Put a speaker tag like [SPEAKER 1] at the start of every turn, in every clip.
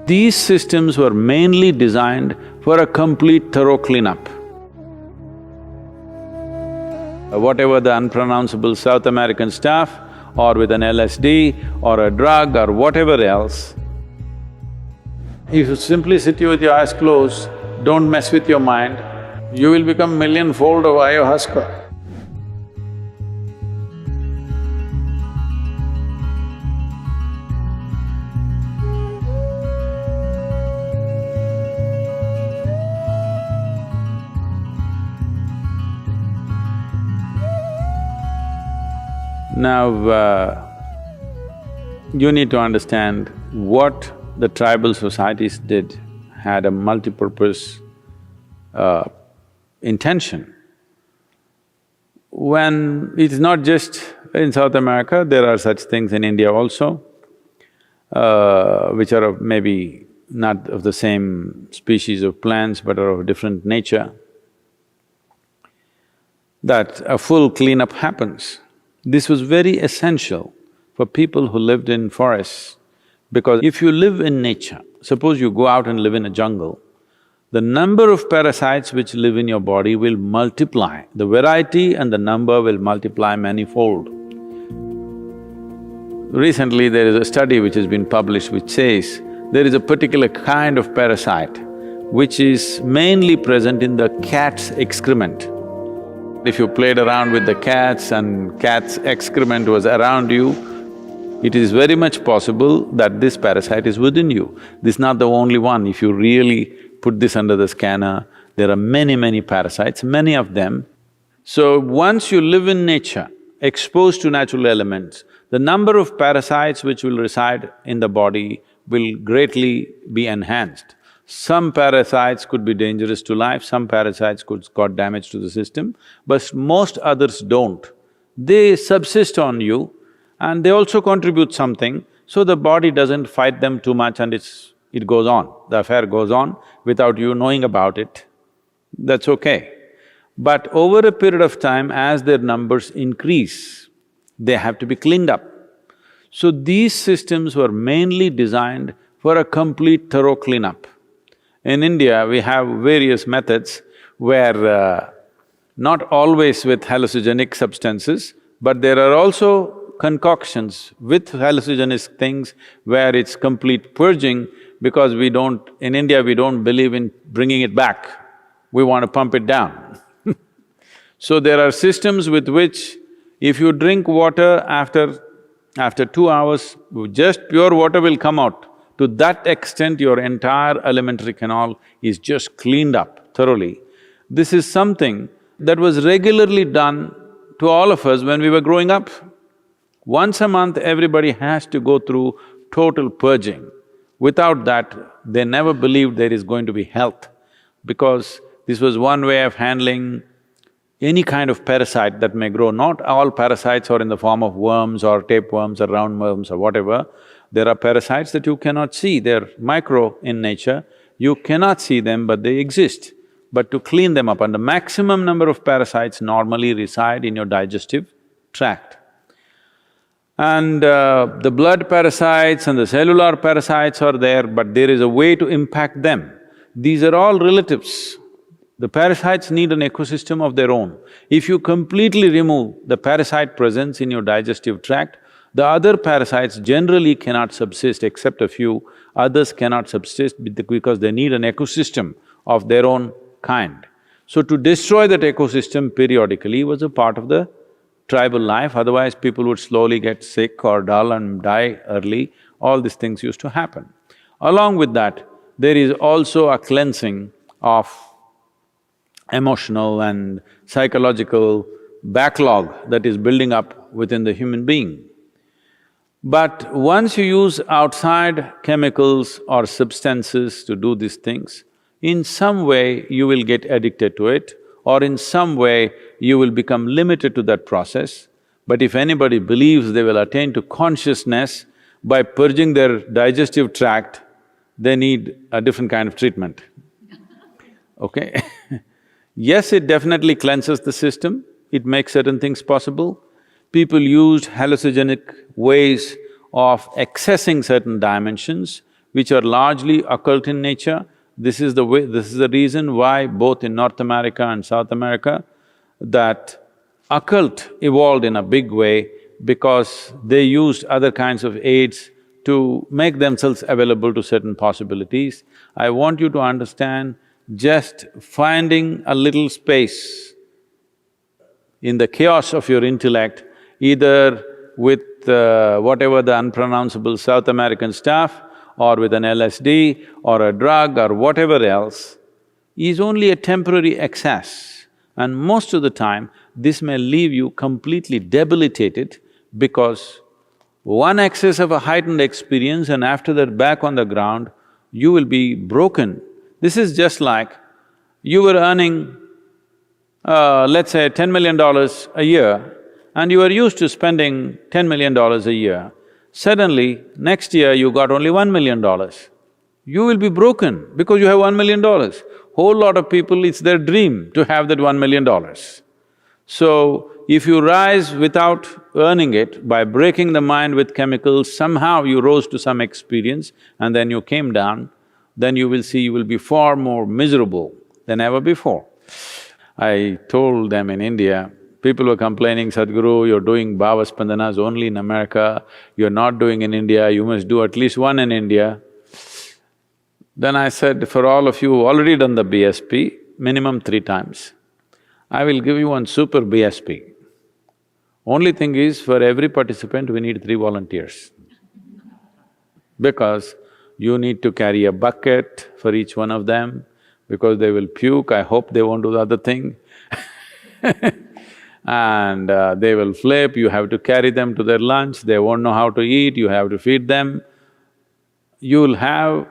[SPEAKER 1] These systems were mainly designed for a complete thorough cleanup. Whatever the unpronounceable South American stuff, or with an LSD or a drug or whatever else, if you simply sit with your eyes closed, don't mess with your mind, you will become millionfold of ayahuasca. Now, you need to understand what the tribal societies did had a multi-purpose intention. When it's not just in South America, there are such things in India also, which are of maybe not of the same species of plants but are of different nature, that a full cleanup happens. This was very essential for people who lived in forests, because if you live in nature, suppose you go out and live in a jungle, the number of parasites which live in your body will multiply, the variety and the number will multiply manifold. Recently there is a study which has been published which says there is a particular kind of parasite which is mainly present in the cat's excrement. If you played around with the cats and cat's excrement was around you, it is very much possible that this parasite is within you. This is not the only one. If you really put this under the scanner, there are many parasites, many of them. So once you live in nature, exposed to natural elements, the number of parasites which will reside in the body will greatly be enhanced. Some parasites could be dangerous to life, some parasites could cause damage to the system, but most others don't. They subsist on you and they also contribute something, so the body doesn't fight them too much and it goes on, the affair goes on without you knowing about it. That's okay. But over a period of time, as their numbers increase, they have to be cleaned up. So these systems were mainly designed for a complete thorough cleanup. In India, we have various methods where not always with hallucinogenic substances, but there are also concoctions with hallucinogenic things where it's complete purging, because in India we don't believe in bringing it back, we want to pump it down. So there are systems with which if you drink water after 2 hours, just pure water will come out. To that extent, your entire alimentary canal is just cleaned up thoroughly. This is something that was regularly done to all of us when we were growing up. Once a month, everybody has to go through total purging. Without that, they never believed there is going to be health, because this was one way of handling any kind of parasite that may grow. Not all parasites are in the form of worms or tapeworms or roundworms or whatever. There are parasites that you cannot see, they're micro in nature, you cannot see them but they exist. But to clean them up, and the maximum number of parasites normally reside in your digestive tract. And the blood parasites and the cellular parasites are there, but there is a way to impact them. These are all relatives. The parasites need an ecosystem of their own. If you completely remove the parasite presence in your digestive tract, the other parasites generally cannot subsist, except a few. Others cannot subsist because they need an ecosystem of their own kind. So to destroy that ecosystem periodically was a part of the tribal life, otherwise people would slowly get sick or dull and die early. All these things used to happen. Along with that, there is also a cleansing of emotional and psychological backlog that is building up within the human being. But once you use outside chemicals or substances to do these things, in some way you will get addicted to it, or in some way you will become limited to that process. But if anybody believes they will attain to consciousness by purging their digestive tract, they need a different kind of treatment, okay? Yes, it definitely cleanses the system, it makes certain things possible. People used hallucinogenic ways of accessing certain dimensions which are largely occult in nature. This is the reason why both in North America and South America, that occult evolved in a big way because they used other kinds of aids to make themselves available to certain possibilities. I want you to understand, just finding a little space in the chaos of your intellect, either with whatever the unpronounceable South American stuff, or with an LSD or a drug or whatever else, is only a temporary excess. And most of the time, this may leave you completely debilitated because one excess of a heightened experience and after that back on the ground, you will be broken. This is just like you were earning, let's say $10 million a year, and you are used to spending $10 million a year. Suddenly, next year you got only $1 million. You will be broken because you have $1 million. Whole lot of people, it's their dream to have that $1 million. So, if you rise without earning it, by breaking the mind with chemicals, somehow you rose to some experience and then you came down, then you will see you will be far more miserable than ever before. I told them in India, people were complaining, Sadhguru, you're doing Bhava Spandanas only in America, you're not doing in India, you must do at least one in India. Then I said, for all of you who already done the BSP, minimum 3 times, I will give you one super BSP. Only thing is, for every participant, we need 3 volunteers. Because you need to carry a bucket for each one of them, because they will puke, I hope they won't do the other thing and they will flip, you have to carry them to their lunch, they won't know how to eat, you have to feed them. You'll have…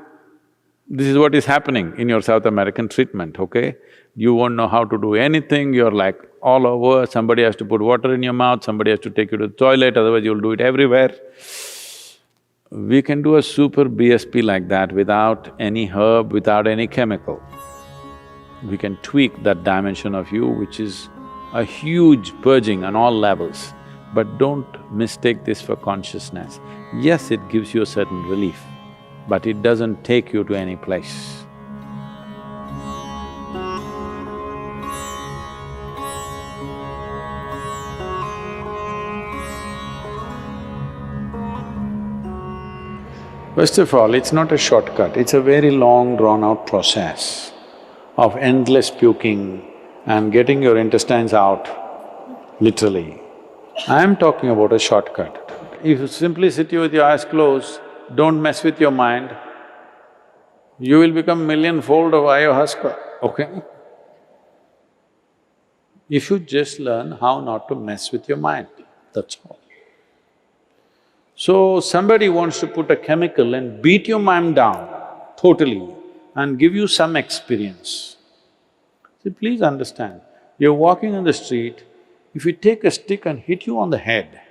[SPEAKER 1] This is what is happening in your South American treatment, okay? You won't know how to do anything, you're like all over, somebody has to put water in your mouth, somebody has to take you to the toilet, otherwise you'll do it everywhere. We can do a super BSP like that without any herb, without any chemical. We can tweak that dimension of you, which is a huge purging on all levels. But don't mistake this for consciousness. Yes, it gives you a certain relief, but it doesn't take you to any place. First of all, it's not a shortcut, it's a very long, drawn-out process of endless puking and getting your intestines out, literally. I'm talking about a shortcut. If you simply sit here with your eyes closed, don't mess with your mind, you will become millionfold of ayahuasca, okay? You should just learn how not to mess with your mind, that's all. So, somebody wants to put a chemical and beat your mind down totally and give you some experience. See, please understand, you're walking on the street, if you take a stick and hit you on the head,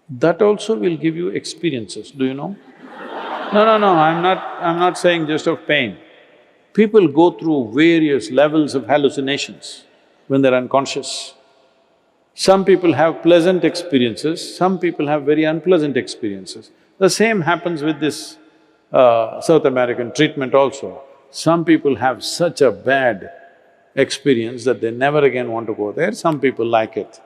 [SPEAKER 1] that also will give you experiences, do you know? No, I'm not saying just of pain. People go through various levels of hallucinations when they're unconscious. Some people have pleasant experiences, some people have very unpleasant experiences. The same happens with this South American treatment also. Some people have such a bad experience that they never again want to go there, some people like it.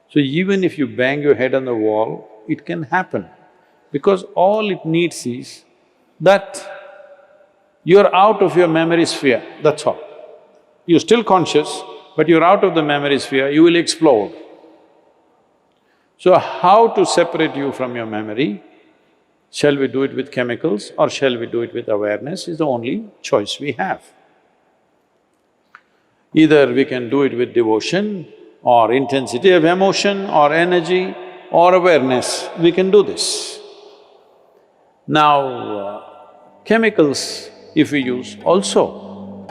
[SPEAKER 1] So even if you bang your head on the wall, it can happen, because all it needs is that you're out of your memory sphere, that's all. You're still conscious, but you're out of the memory sphere, you will explode. So how to separate you from your memory? Shall we do it with chemicals or shall we do it with awareness is the only choice we have. Either we can do it with devotion or intensity of emotion or energy or awareness, we can do this. Now, chemicals if we use also,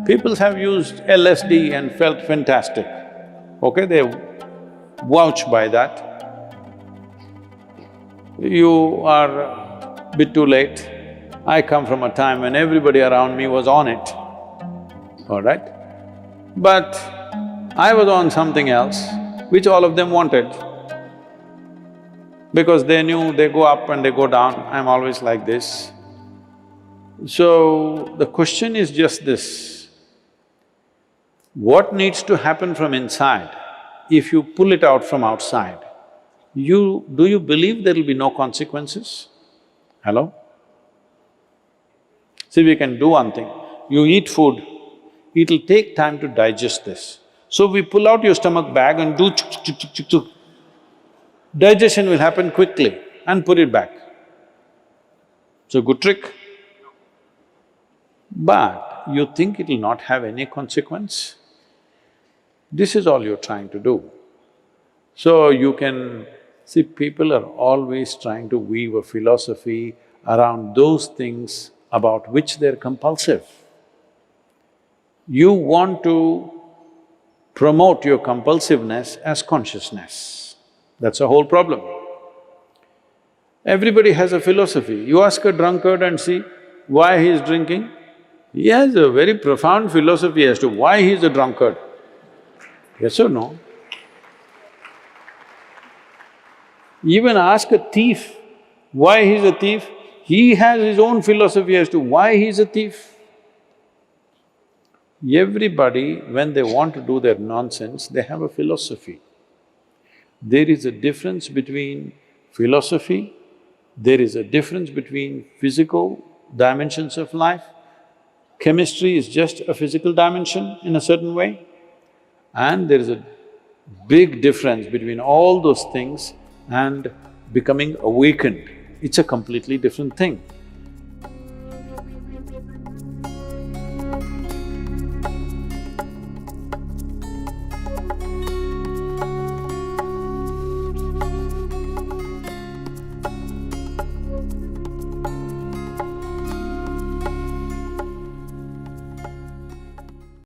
[SPEAKER 1] people have used LSD and felt fantastic, okay, they vouch by that. You are a bit too late. I come from a time when everybody around me was on it, all right? But I was on something else, which all of them wanted. Because they knew they go up and they go down, I'm always like this. So, the question is just this: what needs to happen from inside if you pull it out from outside? Do you believe there will be no consequences? Hello? See, we can do one thing. You eat food, it'll take time to digest this. So we pull out your stomach bag and do chuk chuk chuk chuk chuk chuk. Digestion will happen quickly and put it back. It's a good trick. But you think it'll not have any consequence? This is all you're trying to do. So you can… see, people are always trying to weave a philosophy around those things about which they're compulsive. You want to promote your compulsiveness as consciousness. That's the whole problem. Everybody has a philosophy. You ask a drunkard and see why he is drinking, he has a very profound philosophy as to why he is a drunkard. Yes or no? Even ask a thief why he's a thief, he has his own philosophy as to why he's a thief. Everybody, when they want to do their nonsense, they have a philosophy. There is a difference between philosophy, there is a difference between physical dimensions of life. Chemistry is just a physical dimension in a certain way, and there is a big difference between all those things and becoming awakened. It's a completely different thing.